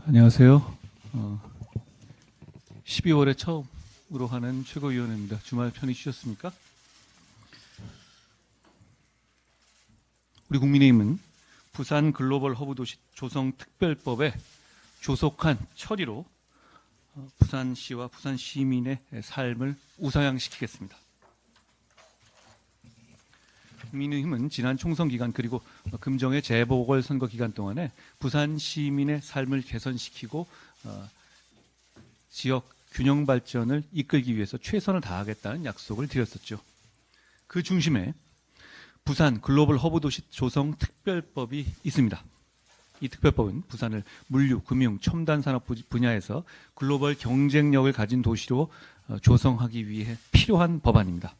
안녕하세요. 12월에 처음으로 하는 최고위원회입니다. 주말 편히 쉬셨습니까? 우리 국민의힘은 부산 글로벌 허브 도시 조성 특별법의 조속한 처리로 부산시와 부산 시민의 삶을 우상향시키겠습니다. 국민의힘은 지난 총선 기간 그리고 금정의 재보궐선거 기간 동안에 부산 시민의 삶을 개선시키고 지역 균형 발전을 이끌기 위해서 최선을 다하겠다는 약속을 드렸었죠. 그 중심에 부산 글로벌 허브 도시 조성 특별법이 있습니다. 이 특별법은 부산을 물류, 금융, 첨단 산업 분야에서 글로벌 경쟁력을 가진 도시로 조성하기 위해 필요한 법안입니다.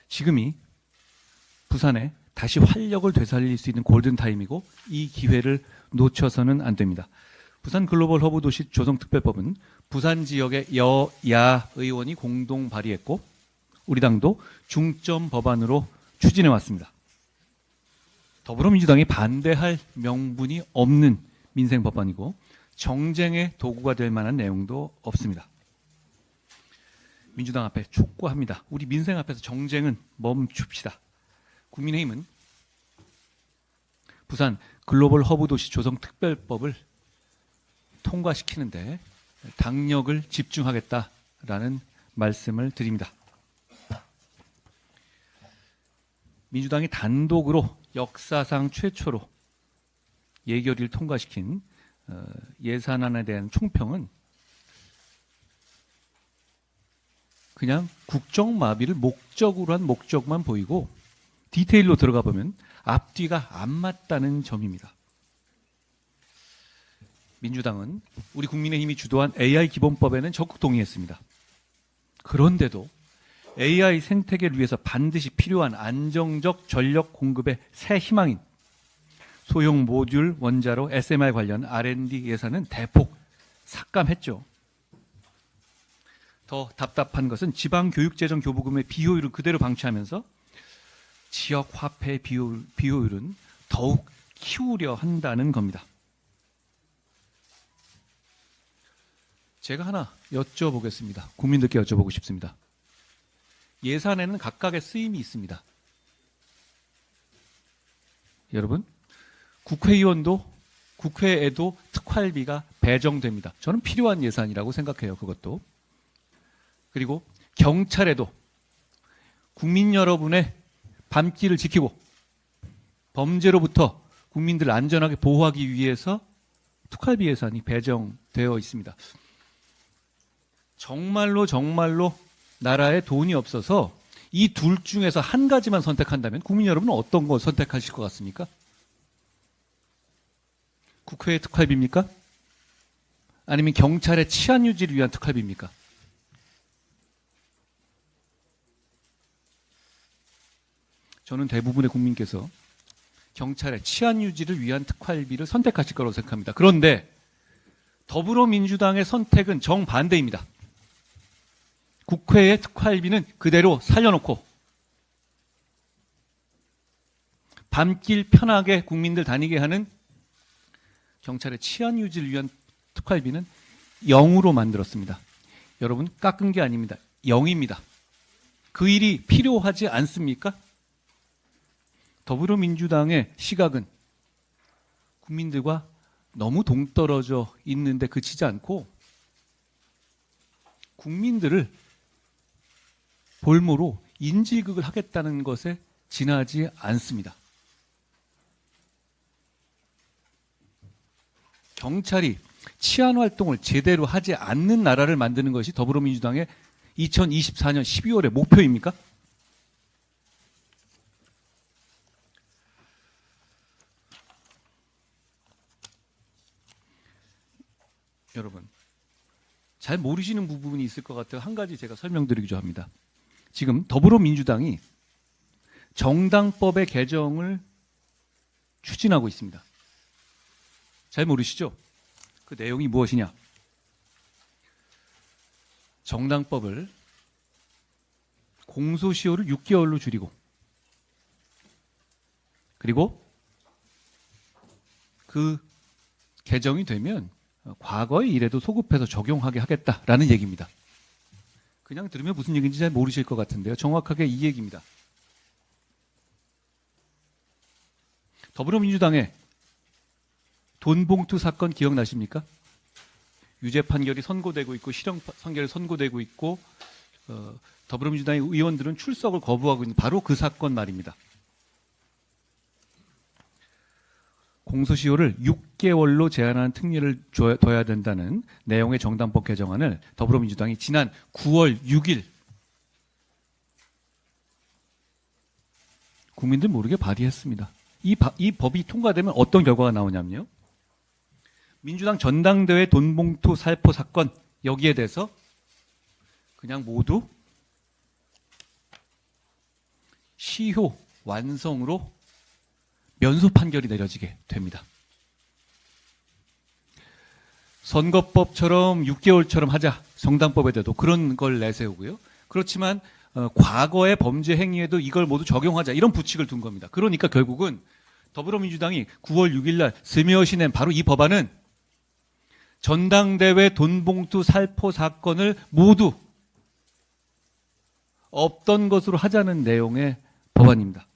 지금이 부산에 다시 활력을 되살릴 수 있는 골든타임이고 이 기회를 놓쳐서는 안 됩니다. 부산 글로벌 허브 도시 조성 특별법은 부산 지역의 여야 의원이 공동 발의했고 우리 당도 중점 법안으로 추진해 왔습니다. 더불어민주당이 반대할 명분이 없는 민생 법안이고 정쟁의 도구가 될 만한 내용도 없습니다. 민주당 앞에 촉구합니다. 우리 민생 앞에서 정쟁은 멈춥시다. 국민의힘은 부산 글로벌 허브 도시 조성 특별법을 통과시키는데 당력을 집중하겠다라는 말씀을 드립니다. 민주당이 단독으로 역사상 최초로 예결위를 통과시킨 예산안에 대한 총평은 그냥 국정마비를 목적으로 한 목적만 보이고 디테일로 들어가 보면 앞뒤가 안 맞다는 점입니다. 민주당은 우리 국민의힘이 주도한 AI 기본법에는 적극 동의했습니다. 그런데도 AI 생태계를 위해서 반드시 필요한 안정적 전력 공급의 새 희망인 소형 모듈 원자로 SMR 관련 R&D 예산은 대폭 삭감했죠. 더 답답한 것은 지방교육재정 교부금의 비효율을 그대로 방치하면서 지역 화폐 비효율은 더욱 키우려 한다는 겁니다. 제가 하나 여쭤보겠습니다. 국민들께 여쭤보고 싶습니다. 예산에는 각각의 쓰임이 있습니다. 여러분, 국회에도 특활비가 배정됩니다. 저는 필요한 예산이라고 생각해요. 그것도. 그리고 경찰에도 국민 여러분의 밤길을 지키고 범죄로부터 국민들을 안전하게 보호하기 위해서 특활비 예산이 배정되어 있습니다. 정말로 나라에 돈이 없어서 이 둘 중에서 한 가지만 선택한다면 국민 여러분은 어떤 거 선택하실 것 같습니까? 국회의 특활비입니까? 아니면 경찰의 치안 유지를 위한 특활비입니까? 저는 대부분의 국민께서 경찰의 치안 유지를 위한 특활비를 선택하실 거라고 생각합니다. 그런데 더불어민주당의 선택은 정반대입니다. 국회의 특활비는 그대로 살려놓고 밤길 편하게 국민들 다니게 하는 경찰의 치안 유지를 위한 특활비는 0으로 만들었습니다. 여러분, 깎은 게 아닙니다. 0입니다. 그 일이 필요하지 않습니까? 더불어민주당의 시각은 국민들과 너무 동떨어져 있는데 그치지 않고 국민들을 볼모로 인질극을 하겠다는 것에 지나지 않습니다. 경찰이 치안 활동을 제대로 하지 않는 나라를 만드는 것이 더불어민주당의 2024년 12월의 목표입니까? 여러분, 잘 모르시는 부분이 있을 것 같아요. 한 가지 제가 설명드리기로 합니다. 지금 더불어민주당이 정당법의 개정을 추진하고 있습니다. 잘 모르시죠? 그 내용이 무엇이냐? 정당법을 공소시효를 6개월로 줄이고 그리고 그 개정이 되면 과거의 일에도 소급해서 적용하게 하겠다라는 얘기입니다. 그냥 들으면 무슨 얘기인지 잘 모르실 것 같은데요. 정확하게 이 얘기입니다. 더불어민주당의 돈봉투 사건 기억나십니까? 유죄 판결이 선고되고 있고 실형 판결이 선고되고 있고 더불어민주당의 의원들은 출석을 거부하고 있는 바로 그 사건 말입니다. 공소시효를 6개월로 제한하는 특례를 둬야 된다는 내용의 정당법 개정안을 더불어민주당이 지난 9월 6일 국민들 모르게 발의했습니다. 이 법이 통과되면 어떤 결과가 나오냐면요. 민주당 전당대회 돈봉투 살포 사건 여기에 대해서 그냥 모두 시효 완성으로 면소 판결이 내려지게 됩니다. 선거법처럼 6개월처럼 하자. 정당법에도 그런 걸 내세우고요. 그렇지만 과거의 범죄 행위에도 이걸 모두 적용하자. 이런 부칙을 둔 겁니다. 그러니까 결국은 더불어민주당이 9월 6일 날 스며시 낸 바로 이 법안은 전당대회 돈봉투 살포 사건을 모두 없던 것으로 하자는 내용의 법안입니다.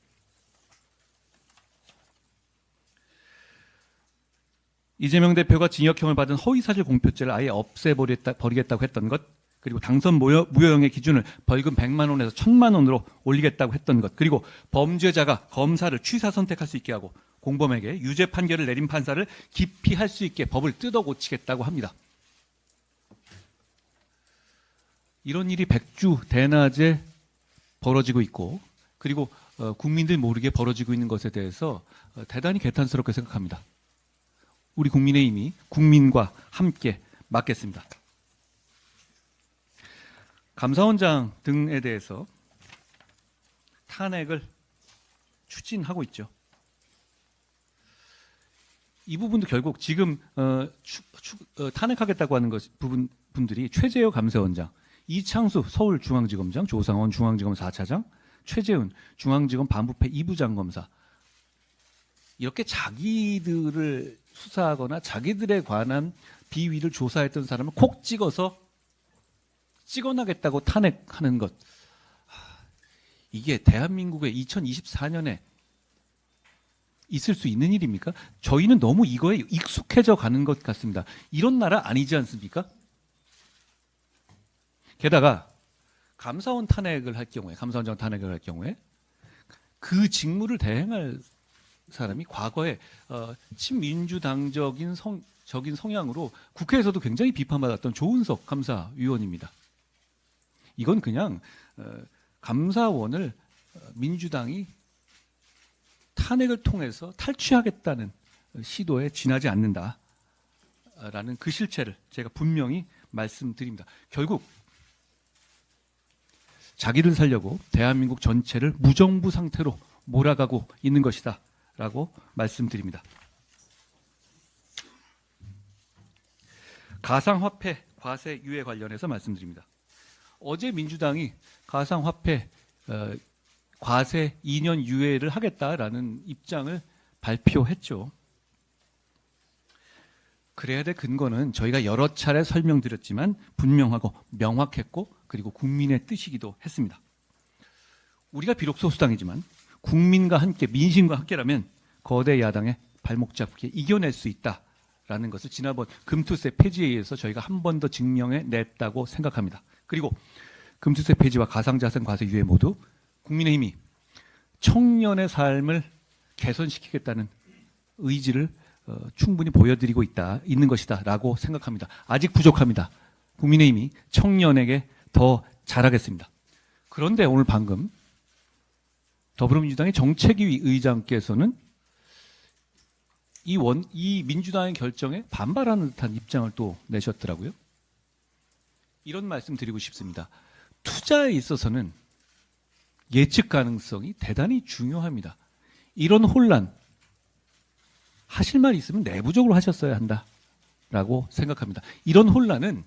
이재명 대표가 징역형을 받은 허위사실 공표죄를 아예 없애버리겠다고 했던 것, 그리고 당선 무효형의 기준을 벌금 100만 원에서 1000만 원으로 올리겠다고 했던 것, 그리고 범죄자가 검사를 취사 선택할 수 있게 하고 공범에게 유죄 판결을 내린 판사를 기피할 수 있게 법을 뜯어 고치겠다고 합니다. 이런 일이 백주 대낮에 벌어지고 있고, 그리고 국민들 모르게 벌어지고 있는 것에 대해서 대단히 개탄스럽게 생각합니다. 우리 국민의힘이 국민과 함께 막겠습니다. 감사원장 등에 대해서 탄핵을 추진하고 있죠. 이 부분도 결국 지금 탄핵하겠다고 하는 분들이 최재호 감사원장, 이창수 서울중앙지검장, 조상원 중앙지검 4차장, 최재훈 중앙지검 반부패 2부장 검사, 이렇게 자기들을 수사하거나 자기들에 관한 비위를 조사했던 사람을 콕 찍어나겠다고 탄핵하는 것, 이게 대한민국의 2024년에 있을 수 있는 일입니까? 저희는 너무 이거에 익숙해져 가는 것 같습니다. 이런 나라 아니지 않습니까? 게다가 감사원 탄핵을 할 경우에, 감사원장 탄핵을 할 경우에 그 직무를 대행할 사람이 과거에 친민주당적인 성향으로 국회에서도 굉장히 비판받았던 조은석 감사위원입니다. 이건 그냥 감사원을 민주당이 탄핵을 통해서 탈취하겠다는 시도에 지나지 않는다라는 그 실체를 제가 분명히 말씀드립니다. 결국 자기를 살려고 대한민국 전체를 무정부 상태로 몰아가고 있는 것이다 라고 말씀드립니다. 가상화폐 과세 유예 관련해서 말씀드립니다. 어제 민주당이 가상화폐 과세 2년 유예를 하겠다라는 입장을 발표했죠. 그래야 될 근거는 저희가 여러 차례 설명드렸지만 분명하고 명확했고, 그리고 국민의 뜻이기도 했습니다. 우리가 비록 소수당이지만 국민과 함께, 민심과 함께라면 거대 야당의 발목 잡기에 이겨낼 수 있다라는 것을 지난번 금투세 폐지에 의해서 저희가 한 번 더 증명해 냈다고 생각합니다. 그리고 금투세 폐지와 가상자산 과세 유예 모두 국민의힘이 청년의 삶을 개선시키겠다는 의지를 충분히 보여드리고 있는 것이다 라고 생각합니다. 아직 부족합니다. 국민의힘이 청년에게 더 잘하겠습니다. 그런데 오늘 방금 더불어민주당의 정책위 의장께서는 이 민주당의 결정에 반발하는 듯한 입장을 또 내셨더라고요. 이런 말씀 드리고 싶습니다. 투자에 있어서는 예측 가능성이 대단히 중요합니다. 이런 혼란, 하실 말 있으면 내부적으로 하셨어야 한다라고 생각합니다. 이런 혼란은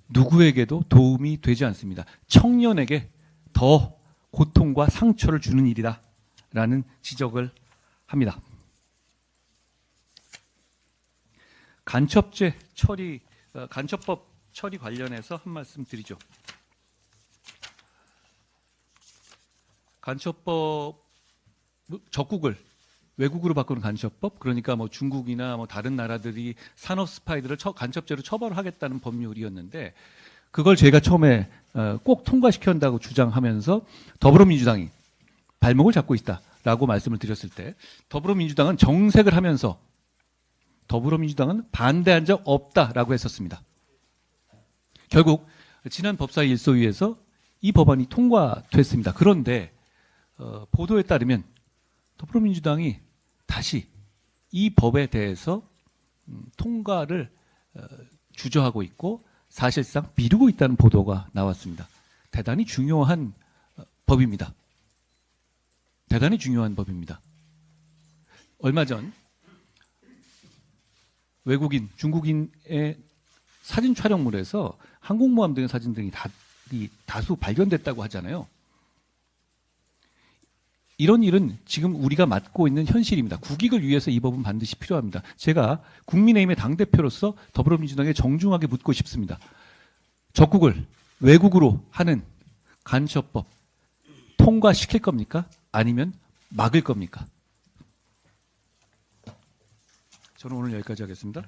누구에게도 도움이 되지 않습니다. 청년에게 더 고통과 상처를 주는 일이다라는 지적을 합니다. 간첩죄 처리, 간첩법 처리 관련해서 한 말씀 드리죠. 간첩법 적국을 외국으로 바꾸는 간첩법, 그러니까 뭐 중국이나 뭐 다른 나라들이 산업 스파이들을 간첩죄로 처벌하겠다는 법률이었는데 그걸 제가 처음에 꼭 통과시켜야 한다고 주장하면서 더불어민주당이 발목을 잡고 있다라고 말씀을 드렸을 때 더불어민주당은 정색을 하면서 더불어민주당은 반대한 적 없다라고 했었습니다. 결국 지난 법사위 일소위에서 이 법안이 통과됐습니다. 그런데 보도에 따르면 더불어민주당이 다시 이 법에 대해서 통과를 주저하고 있고 사실상 미루고 있다는 보도가 나왔습니다. 대단히 중요한 법입니다. 대단히 중요한 법입니다. 얼마 전 외국인, 중국인의 사진 촬영물에서 항공모함 등의 사진 등이 다수 발견됐다고 하잖아요. 이런 일은 지금 우리가 맡고 있는 현실입니다. 국익을 위해서 이 법은 반드시 필요합니다. 제가 국민의힘의 당대표로서 더불어민주당에 정중하게 묻고 싶습니다. 적국을 외국으로 하는 간첩법 통과시킬 겁니까? 아니면 막을 겁니까? 저는 오늘 여기까지 하겠습니다.